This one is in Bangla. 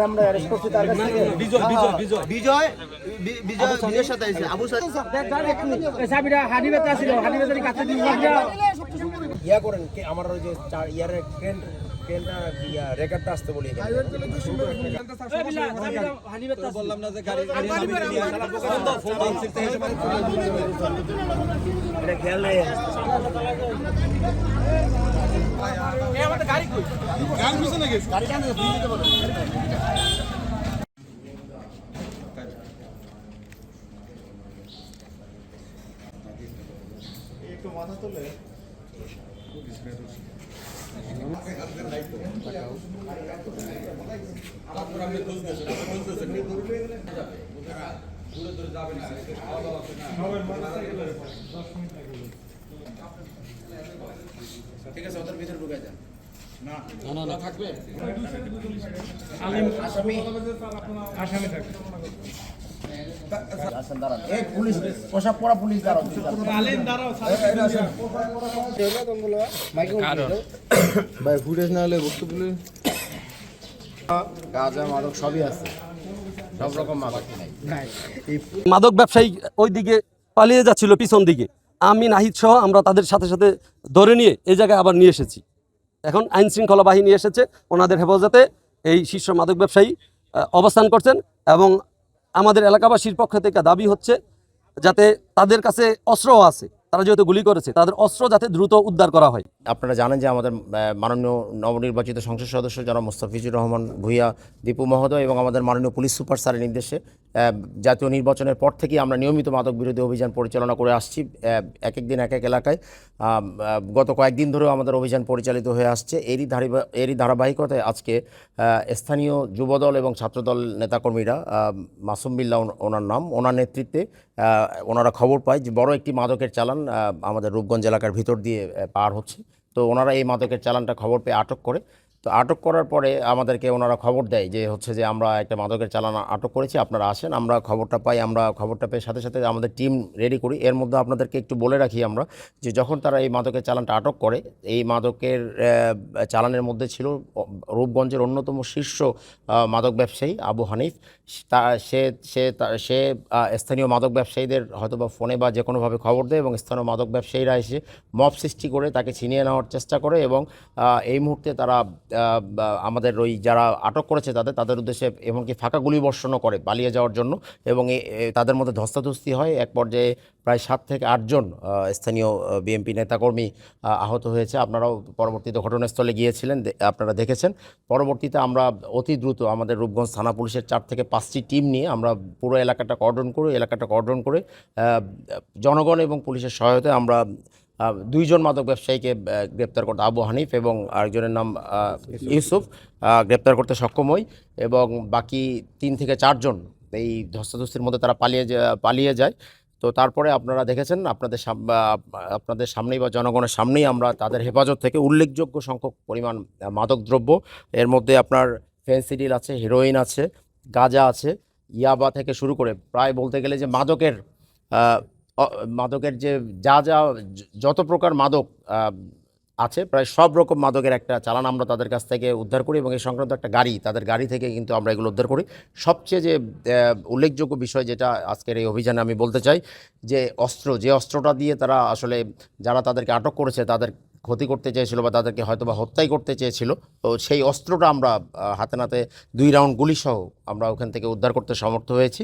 আমরা অ্যারেস্ট করছি তার কাছ থেকে বিজয়ের সাথে আছে আবু সাইদ সাবিরা হানিবেতে ছিল হানিবেতের কাছে দিয়ে ইয়া করেন কি আমার ওই যে ইয়ার ট্রেনটা ইয়া রেকর্ডটা আসতে বলি হানিবেতে বললাম না যে গাড়ি ফোন শিখতে এটা গেল এই আমাদের গাড়ি কই গাড়ি পিছনে গেছে গাড়ি কেন দিতে বলো একটু মাথা তোলে ঠিক আছে ওদের ভিতরে ঢুকে যান না না না থাকবে আসামি থাকবে এই পুলিশ পোশাক পরা পুলিশ দাঁড়াও ভাই ফুটেজ না হলে বস্তু পুলিশ গাঁজা মাদক সবই আছে সব রকম মাদক নাই মাদক ব্যবসায়ী ওই দিকে পালিয়ে যাচ্ছিল পিছন দিকে আমি নাহিদ সহ আমরা তাদের সাথে সাথে ধরে নিয়ে এই জায়গায় আবার নিয়ে এসেছি এখন আইন শৃঙ্খলা বাহিনী এসেছে ওনাদের হেফাজতে এই শীর্ষ মাদক ব্যবসায়ী অবস্থান করছেন এবং আমাদের এলাকাবাসীর পক্ষ থেকে দাবি হচ্ছে যাতে তাদের কাছে অস্ত্রও আছে তারা যেহেতু গুলি করেছে তাদের অস্ত্র যাতে দ্রুত উদ্ধার করা হয়। আপনারা জানেন যে আমাদের মাননীয় নবনির্বাচিত সংসদ সদস্য জনাব মোস্তাফিজুর রহমান ভূঁইয়া দীপু মহোদয় এবং আমাদের মাননীয় পুলিশ সুপার স্যারের নির্দেশে জাতীয় নির্বাচনের পর থেকেই আমরা নিয়মিত মাদক বিরোধী অভিযান পরিচালনা করে আসছি এক এক দিন এক এক এলাকায় গত কয়েকদিন ধরেও আমাদের অভিযান পরিচালিত হয়ে আসছে এরই ধারাবাহিকতায় আজকে স্থানীয় যুবদল এবং ছাত্রদল নেতাকর্মীরা মাসুম বিল্লাহ ওনার নাম ওনার নেতৃত্বে ওনারা খবর পায় যে বড় একটি মাদকের চালান আমাদের রূপগঞ্জ এলাকার ভিতর দিয়ে পার হচ্ছে তো ওনারা এই মাদকের চালানটা খবর পেয়ে আটক করে তো আটক করার পরে আমাদেরকে ওনারা খবর দেয় যে হচ্ছে যে আমরা একটা মাদকের চালান আটক করেছি আপনারা আসেন আমরা খবরটা পাই আমরা খবরটা পেয়ে সাথে সাথে আমাদের টিম রেডি করি এর মধ্যে আপনাদেরকে একটু বলে রাখি আমরা যে যখন তারা এই মাদকের চালানটা আটক করে এই মাদকের চালানের মধ্যে ছিল রূপগঞ্জের অন্যতম শীর্ষ মাদক ব্যবসায়ী আবু হানিফ সে স্থানীয় মাদক ব্যবসায়ীদের হয়তোবা ফোনে বা যে কোনোভাবে খবর দেয় এবং স্থানীয় মাদক ব্যবসায়ীরা এসে মব সৃষ্টি করে তাকে ছিনিয়ে নেওয়ার চেষ্টা করে এবং এই মুহূর্তে তারা আমাদের ওই যারা আটক করেছে তাদের উদ্দেশ্যে এমনকি ফাঁকা গুলি বর্ষণও করে পালিয়ে যাওয়ার জন্য এবং তাদের মধ্যে ধস্তাধস্তি হয় এক পর্যায়ে প্রায় 7 থেকে 8 জন স্থানীয় বিএনপি নেতাকর্মী আহত হয়েছে আপনারাও পরবর্তীতে ঘটনাস্থলে গিয়েছিলেন আপনারা দেখেছেন পরবর্তীতে আমরা অতি দ্রুত আমাদের রূপগঞ্জ থানা পুলিশের 4 থেকে 5টি টিম নিয়ে আমরা পুরো এলাকাটা কর্ডন করে জনগণ এবং পুলিশের সহায়তায় আমরা 2 জন মাদক ব্যবসায়ীকে গ্রেপ্তার করতে আবু হানিফ এবং আরেকজনের নাম ইউসুফ গ্রেপ্তার করতে সক্ষম হই এবং বাকি 3 থেকে 4 জন এই ধস্তাধস্তির মধ্যে তারা পালিয়ে যায় তো তারপরে আপনারা দেখেছেন আপনাদের সামনেই বা জনগণের সামনেই আমরা তাদের হেফাজত থেকে উল্লেখযোগ্য সংখ্যক পরিমাণ মাদকদ্রব্য এর মধ্যে আপনার ফেন্সিডিল আছে হেরোইন আছে গাঁজা আছে ইয়াবা থেকে শুরু করে প্রায় বলতে গেলে যে মাদকের যে যত প্রকার মাদক আছে প্রায় সব রকম মাদকের একটা চালান আমরা তাদের কাছ থেকে উদ্ধার করি এবং এই সংক্রান্ত একটা তাদের গাড়ি থেকে কিন্তু আমরা এগুলো উদ্ধার করি সবচেয়ে যে উল্লেখযোগ্য বিষয় যেটা আজকের এই অভিযানে আমি বলতে চাই যে অস্ত্রটা দিয়ে তারা আসলে যারা তাদেরকে আটক করেছে তাদের ক্ষতি করতে চেয়েছিল বা তাদেরকে হয়তোবা হত্যাই করতে চেয়েছিল তো সেই অস্ত্রটা আমরা হাতে নাতে 2 রাউন্ড গুলি সহ আমরা ওখান থেকে উদ্ধার করতে সমর্থ হয়েছি।